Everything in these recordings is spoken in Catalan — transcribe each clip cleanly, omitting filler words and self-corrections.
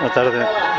Buenas tardes.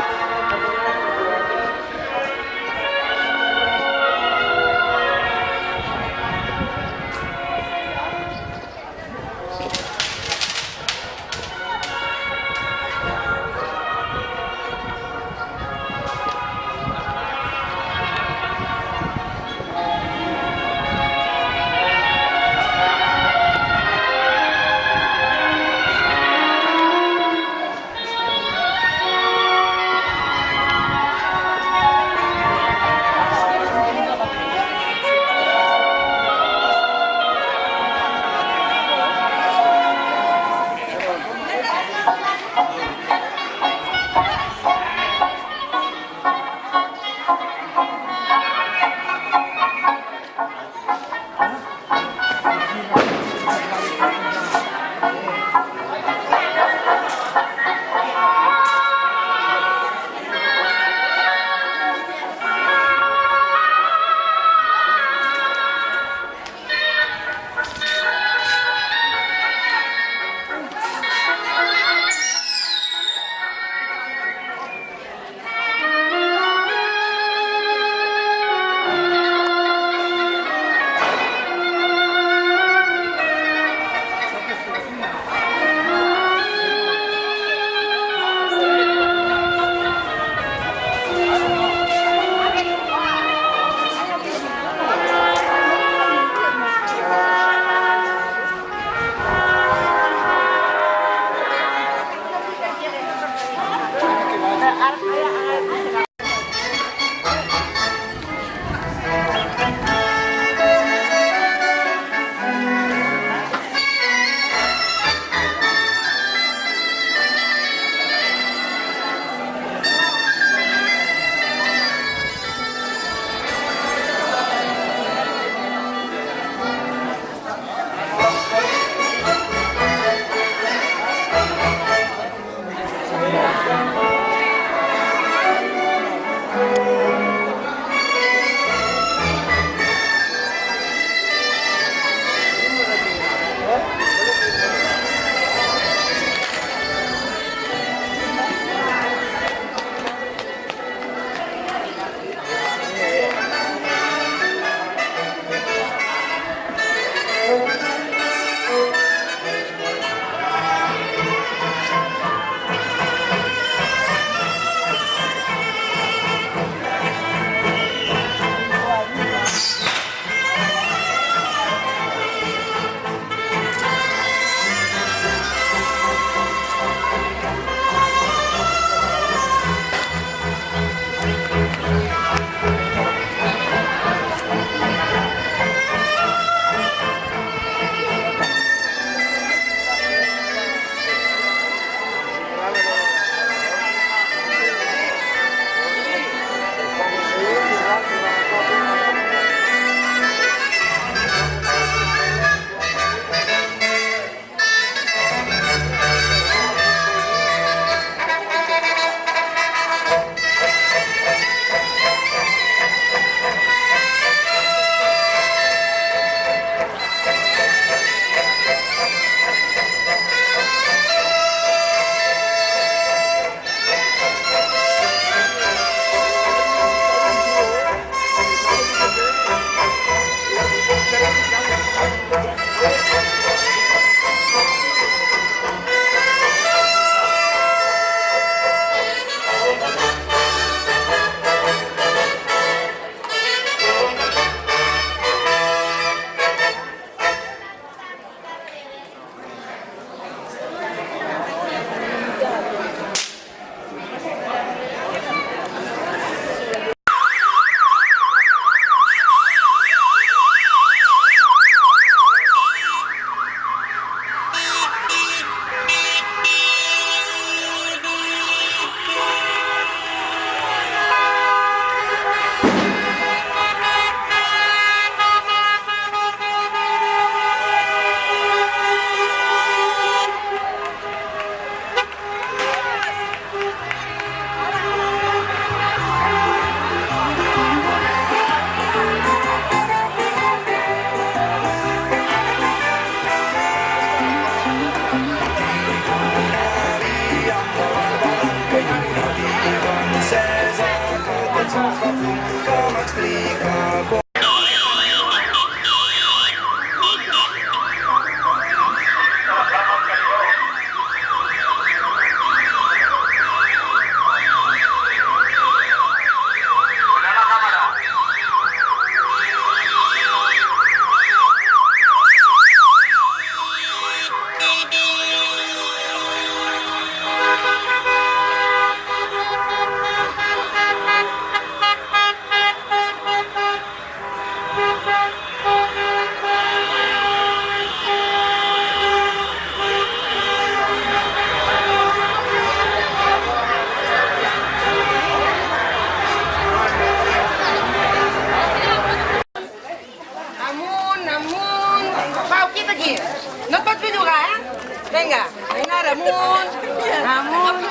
Vinga, Ainara, amunt.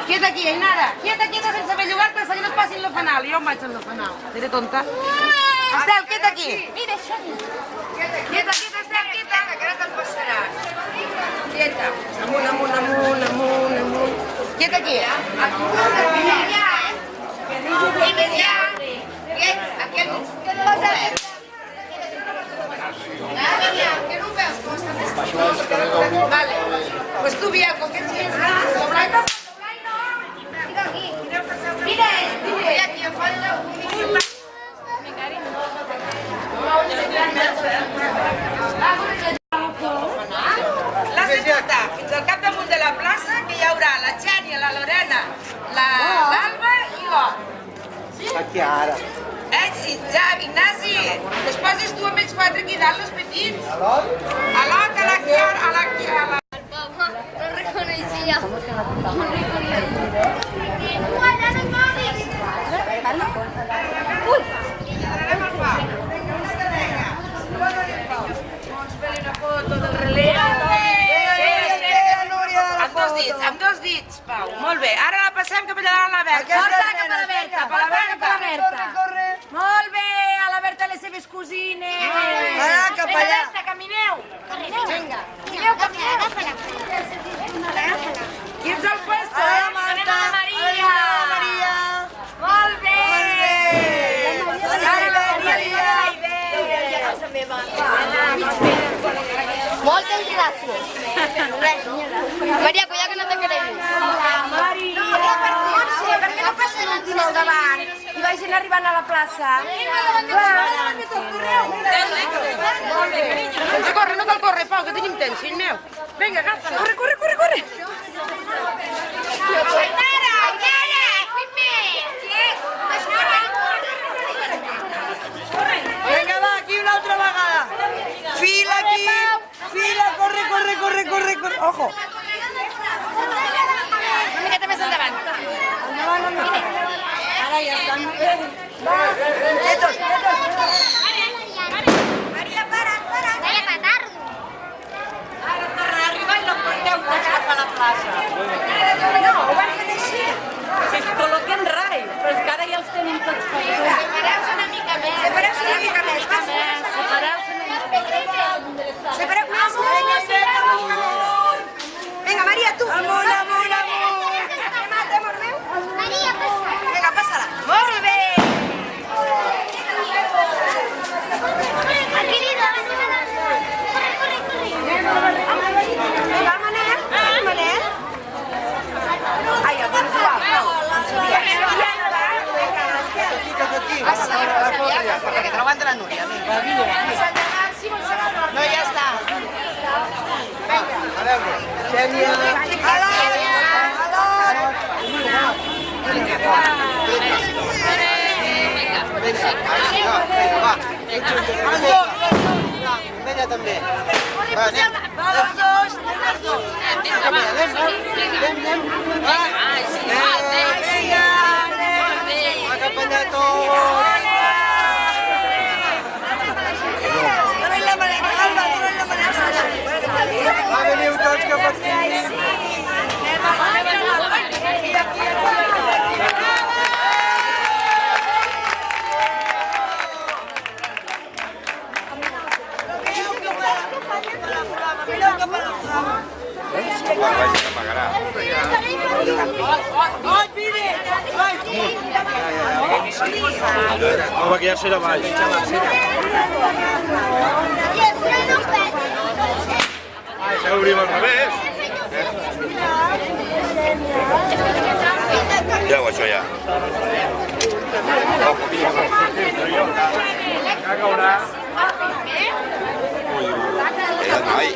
Quieta aquí, Ainara. Quieta, sense bellugar-te, que no et passin la fanal. Jo em vaig amb la fanal. Seré tonta. Estel, quieta aquí. Mira, Xavi. Quieta, Estel, quieta. Que ara te'n passaràs. Quieta. Amunt. Quieta aquí. Vale. Pues tu, Biel, con què et sigues? Doblar no? Mira, aquí, falta un miquel. L'has de portar fins al capdamunt de la plaça, que hi haurà la Xènia, la Lorena, l'Alba i l'Or. La Chiara. Xavi, Ignasi, es poses tu amb ells quatre aquí dalt, els petits. A l'Ot? A l'Ot, a la Chiara, a la Chiara. No reconeixia. Ui! Anem al pau. Vols fer una foto del relleu? Amb dos dits, Pau. Molt bé, ara la passem cap allà a la Berta. Porta cap a la Berta, Cap a la Berta. Corre. Molt bé, a la Berta les seves cosines. Ara, cap allà. Berta, camineu. Vinga. Camineu. Qui ets al puesto? Ara la Marta. Anem a la Maria. Molt bé. Moltes gràcies. Maria, cuida que no te creguis. Maria. Montse, per què no passa l'últim al davant? I vagin arribant a la plaça. Sense córrer, no cal córrer, Pau, que tenim temps, fill meu. Vinga, agafa-la. Corre. Ainara, fill meu. Vinga, va, aquí una altra vegada. Fila aquí. Fila, corre. Ojo. Una miqueta més endavant. Ara ja estan. Quietos. Maria, para. Vaya petardo. Ara arriba i no porteu tots cap a la plaça. No, ho van fer així. Si es col·loquen rai, però és que ara ja els tenim tots perdut. Separeu-se una mica més. Separeu més. Vinga, Maria, tu. Amunt. Maria, passa. Vinga, passa-la. Molt bé. Aquí li dones una dansa. Corre. Vinga, Manel. Ai, el bon Joan, Pau. Perquè te l'aguanta la Núria. No, ja està. Xènia. Vinga, també. Va, anem. Els dos. Anem. Va, cap allà tots. Dona'n la maneta, Alba, dona'n la maneta. Va, veniu tots cap aquí. Home, que ja serà baix. Ja obrim al revés. Ja ho, això ja. Ja caurà. Ai.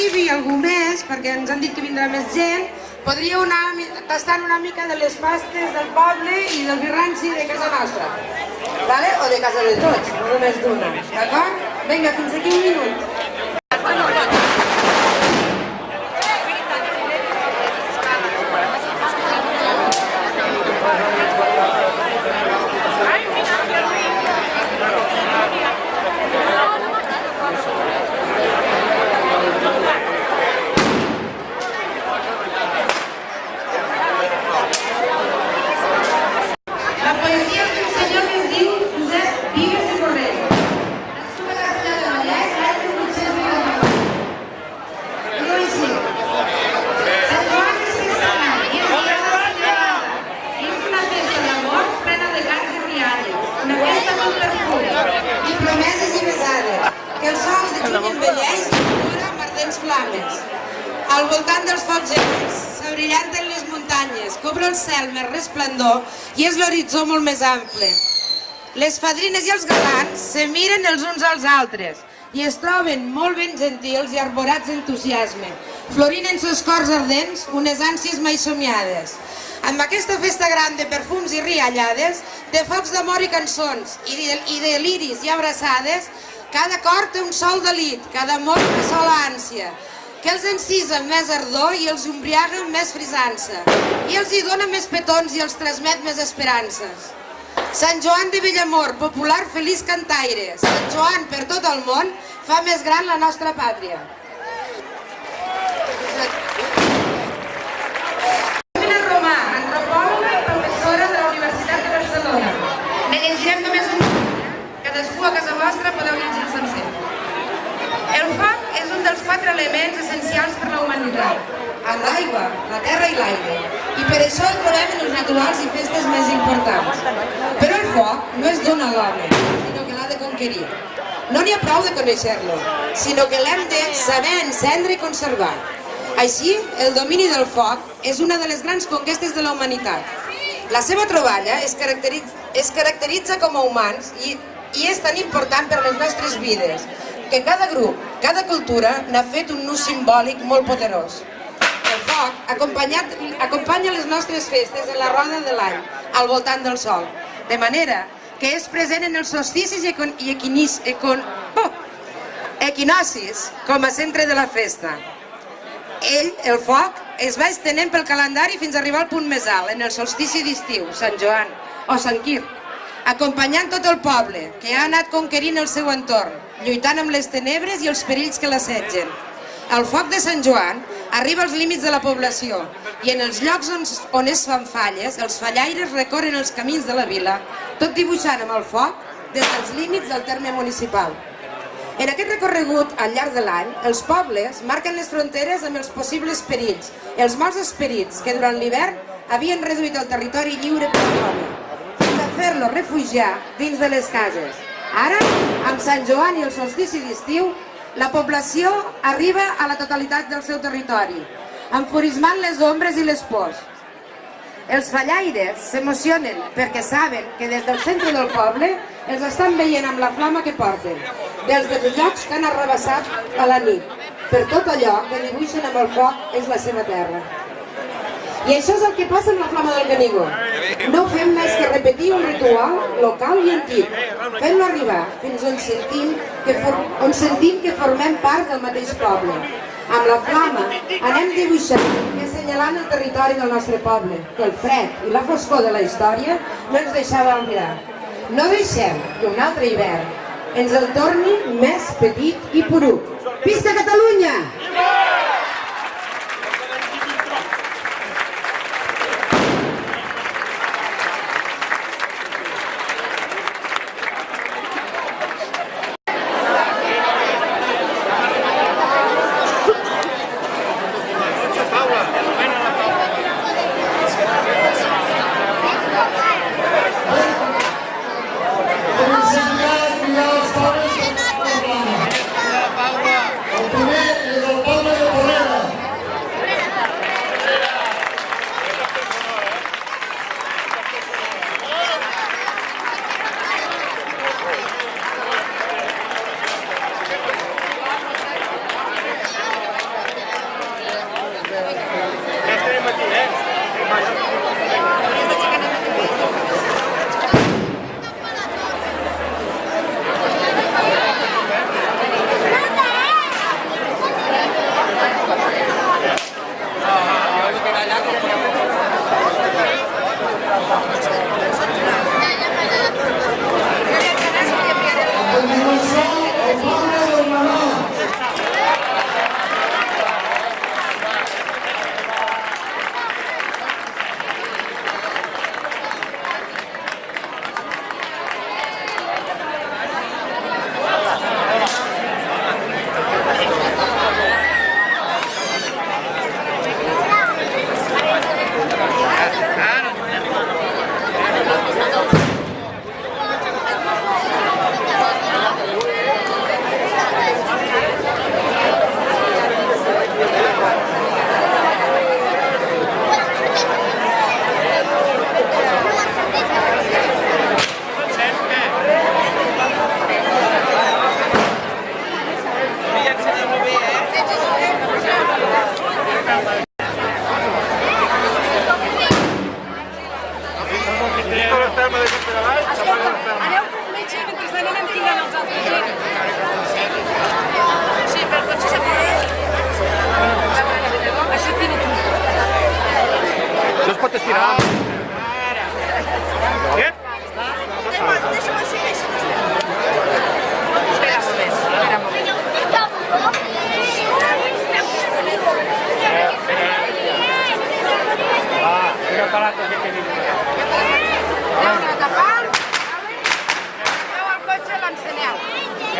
arribi algú més, perquè ens han dit que vindrà més gent, podríeu anar tastant una mica de les pastes del poble i del vi ranci de casa nostra. Vale? O de casa de tots, no només d'una. D'acord? Vinga, fins aquí un minut. La poesia d'un senyor que es diu Josep Vives de Corrent. Nascut a la ciutat de Vallès l'any 1890. Diu així: Sant Joan és festa gran i és dia de la celebrada. I és una festa d'amor plena de cants i rialles. Una festa amb perfum i promeses i besades, que el sol de juny envelleix i colora amb ardents flames. Al voltant dels focs gegants s'abrillanten les muntanyes, cobre el cel més resplendor i és l'horitzó molt més ample. Les fadrines i els galants se miren els uns als altres i es troben molt ben gentils i arborats d'entusiasme, florint en sos cors ardents unes ànsies mai somiades. Amb aquesta festa gran de perfums i riallades, de focs d'amor i cançons, i de liris i abraçades, cada cor té un sol delit, cada amor una sola ànsia, que els encisa amb més ardor i els embriaga amb més frisança, i els hi dona més petons i els transmet més esperances. Sant Joan de Bellamor, popular feliç cantaire, Sant Joan per tot el món, fa més gran la nostra pàtria. Carmina Romà, antropòloga i professora de la Universitat de Barcelona. Ne llegirem només un llibre, cadascú a casa vostra podeu llegir el sencer. El foc és un dels 4 elements essencials per la humanitat, amb l'aigua, la terra i l'aire, i per això el trobem en els naturals i festes més importants. Però el foc no es dona a l'home, sinó que l'ha de conquerir. No n'hi ha prou de conèixer-lo, sinó que l'hem de saber encendre i conservar. Així, el domini del foc és una de les grans conquestes de la humanitat. La seva troballa es caracteritza com a humans i és tan important per les nostres vides, que cada grup, cada cultura n'ha fet un ús simbòlic molt poderós. El foc acompanya les nostres festes en la roda de l'any, al voltant del sol, de manera que és present en els solsticis i equinocis com a centre de la festa. El foc, es va estenent pel calendari fins a arribar al punt més alt, en el solstici d'estiu, Sant Joan o Sant Quirc, acompanyant tot el poble, que ha anat conquerint el seu entorn, lluitant amb les tenebres i els perills que l'assetgen. El foc de Sant Joan arriba als límits de la població i en els llocs on es fan falles, els fallaires recorren els camins de la vila, tot dibuixant amb el foc des dels límits del terme municipal. En aquest recorregut, al llarg de l'any, els pobles marquen les fronteres amb els possibles perills, els mals esperits que durant l'hivern havien reduït el territori lliure per l'home, fins a fer-lo refugiar dins de les cases. Ara, amb Sant Joan i el solstici d'estiu, la població arriba a la totalitat del seu territori, enfurismant les ombres i les pors. Els fallaires s'emocionen perquè saben que des del centre del poble els estan veient amb la flama que porten, des dels llocs que han arrabassat a la nit. Per tot allò que dibuixen amb el foc és la seva terra. I això és el que passa amb la flama del Canigó. No fem més que repetir un ritual local i antic, fent-lo arribar fins on sentim que formem part del mateix poble. Amb la flama anem dibuixant i assenyalant el territori del nostre poble, que el fred i la foscor de la història no ens deixava oblidar. No deixem que un altre hivern ens el torni més petit i poruc. Visca Catalunya! El primer és el poble de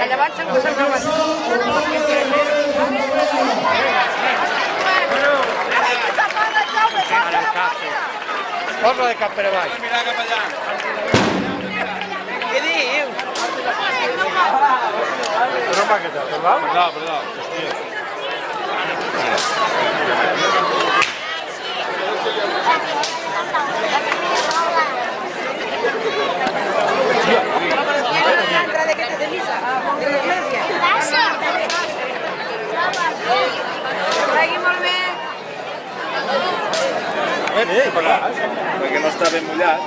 que llavors se'n conservaven. Posa de cap per avall. Mira cap allà. Què dius? Però va, què tal? Perdó? Perdó. Tregui molt bé. Perquè no està ben mullat.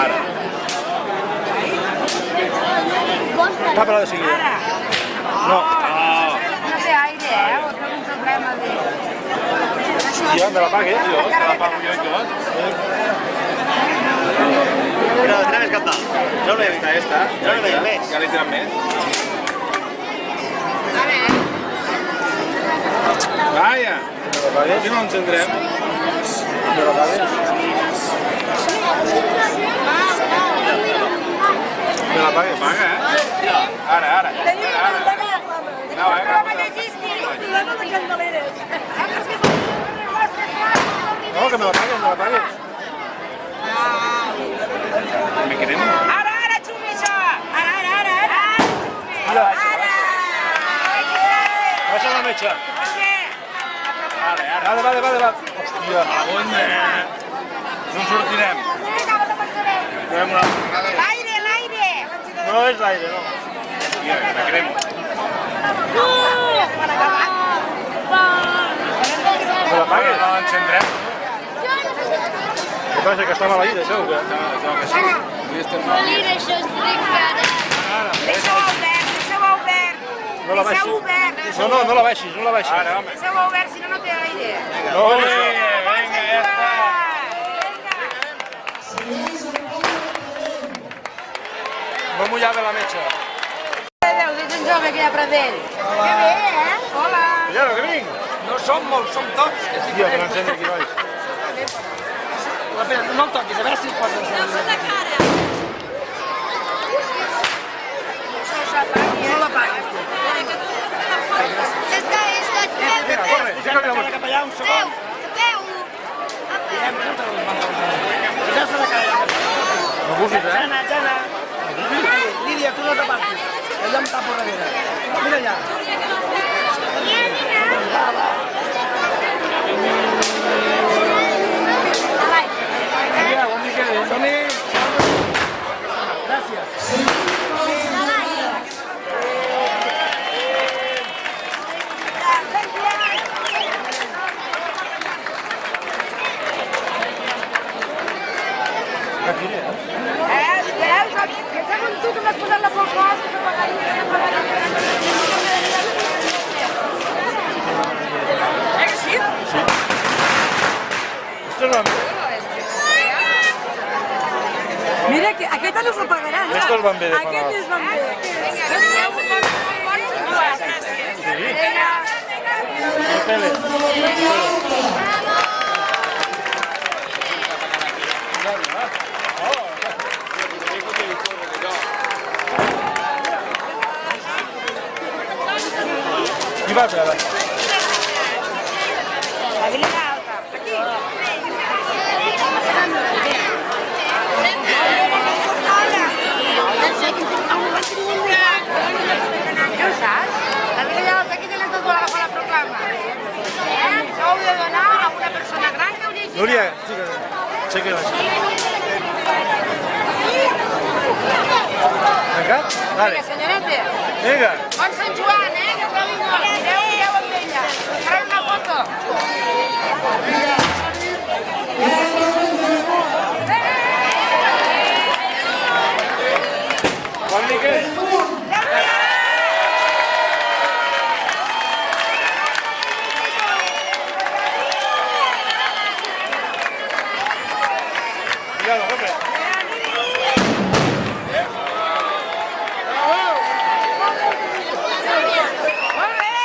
Ara. Tapa-la de seguida. No. No té aire, ho trobo un problema de... Hòstia, me la pagues, jo. Te la pago jo i tot. Mira, la tira més cap dalt. Treu-la Esta. Treu-la més. Ja li tiren més. Vaja. Si no encendrem. Me la pagues? Me la pagues? Paga, eh? Ara. No, No, que me la pagues, Me quedem. Ara, xumi això! Ara! Mira. Baixa la metxa. Vale. Hòstia. No en sortirem. Fem una altra vegada. L'aire! No és l'aire, no. Hòstia, me quedem. Me la pagues? No l'encendrem. Què passa, que està maleït, això, o què? No, que sí. Mira, això és trencat. Deixa-ho obert! No la baixis. No la baixis, no la baixis. Ara, home. Deixa-ho obert, si no, no té aire. No, Vinga, ja està. no mullar bé la metxa. Déu, és un jove que hi ha Pradell. Que bé, eh? Hola! Ja, no, que vinc. No som molts, som tots. Hòstia, que l'encén aquí baix. No el toquis, a veure si el pots encendre. No l'apaguis, tu. Està, Vinga, corre, fica-li la música. Cap allà, un segon. Ja se la cara. No bufis, eh? Jana. Lídia, tu no t'apartis. Allà em tapo darrere. Mira allà. Vinga, bon dia que ve. Som-hi. Gràcies. Que segon tu que m'has posat la pel cos, que sí? Ostres, van bé. Mira, que aquest no s'ho pagaran. Estos van bé de pagar. Aquests van bé. Sí. No tele. Qui vas ara? La Vila Alta. Aquí. Ja ho saps? La Vila Alta aquí tenen tot per agafar la proclama. Això ho heu de donar a una persona gran que ho llegirà. Núria, aixeca la Tancat? Vale. Vinga, senyoreta. Vinga. Bon Sant Joan, que trobi molt. Mireu amb ella. Farem una foto. Bon Miquel. Mira-lo, hombre. Molt bé.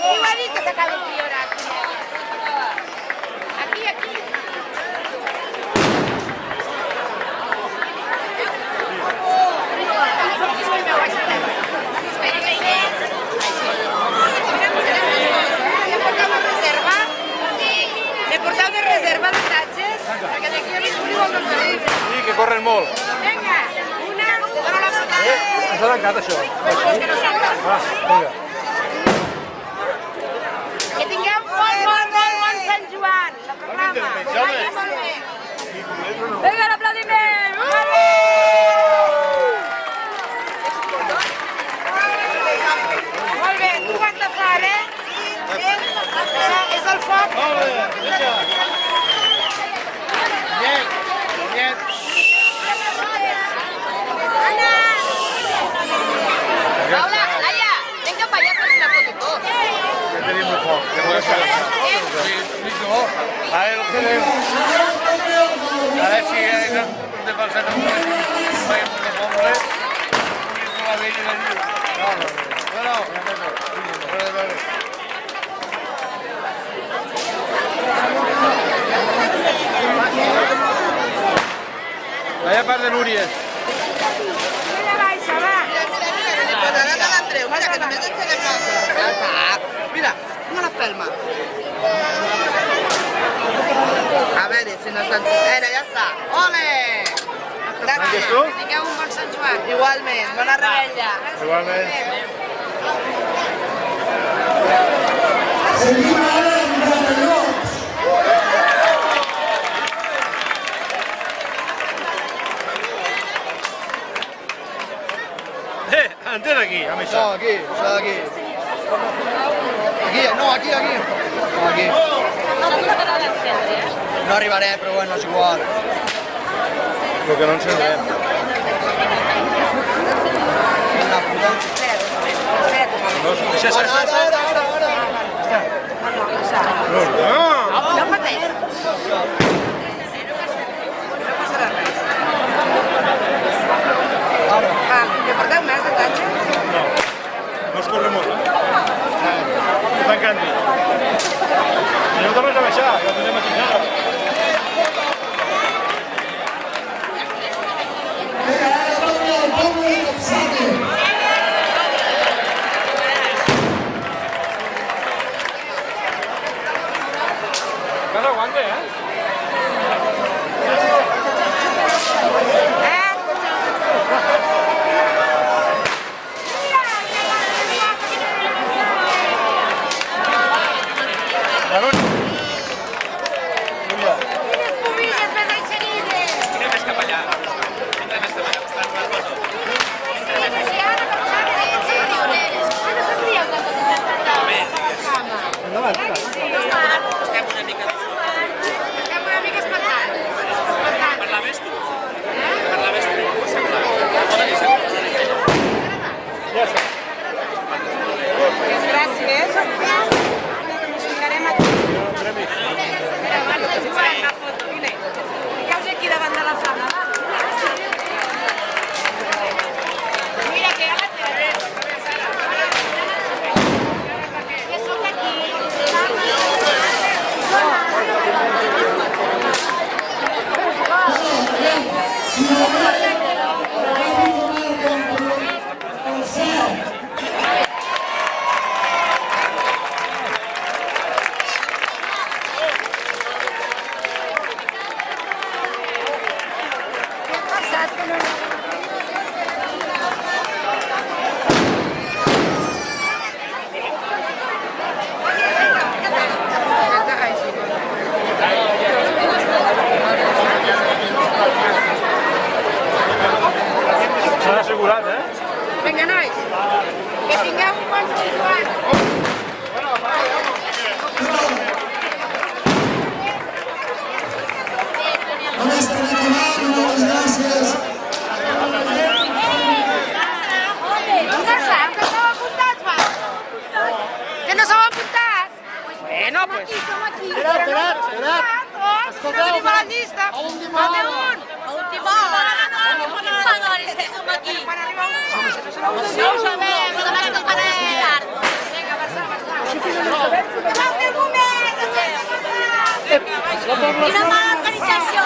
Qui ho ha dit que s'acaba de priorar? Aquí. corren molt. Vinga, una, te dono la portada. Ens ha tancat, això. Va, vinga. Que tingueu bon Sant Joan, la programa. Vagi molt bé. Vinga, l'aplaudiment! Molt bé, tu ho has de fer, eh? És el foc. Molt bé, vinga. Niet, niet. Paula, Laia, vinga pa allà a fer una foto tots. Ja tenim un foc. Ja podem fer. A ver, lo que tenemos. A ver si hay de pasar un hombre. Vaya par de Núries. Mira, baixa, va. Mira, que només ens quedem nosaltres. Mira, una l'espelma. A veure, si no estan... Era, ja està. Ole! Gràcies, tu? Tingueu un bon Sant Joan. Igualment, bona rebella. Igualment. Entén aquí, amb això. No, aquí, això d'aquí. Aquí, no, aquí. Aquí. No arribaré, però bueno, és igual. Lo que no encendrem. Ara. No pateix. Va, que porteu més de tatxa? No, no es corre molt. Que t'encanti. I no tornes a baixar, ja tenim aquí ja. Encara aguanta, Quines pobilles més aixerides! Vine més cap allà. Vine més cap allà. Estàs més foto. Estem una mica... Estem una mica espantats. Parlaves tu? Parlaves tu? Sembla. Hola, que sembla. Ja està. Gràcies. Ens ficarem aquí. Premi. Mira, abans de jugar una foto. Vine. Fiqueu-vos aquí davant de la sala. Mira, que ja la tens. Que sóc aquí. S'han assegurat, Vinga, nois. Que tingueu un bon Sant Joan. Que esteu apuntats, va? Que no sou apuntats? Bueno, pues... Esperat. No tenim a la llista. Falta un. A última hora, és que som aquí. No ho sabem. Només que faré tard. Vinga, Barça. Que falta algú més. Quina mala organització.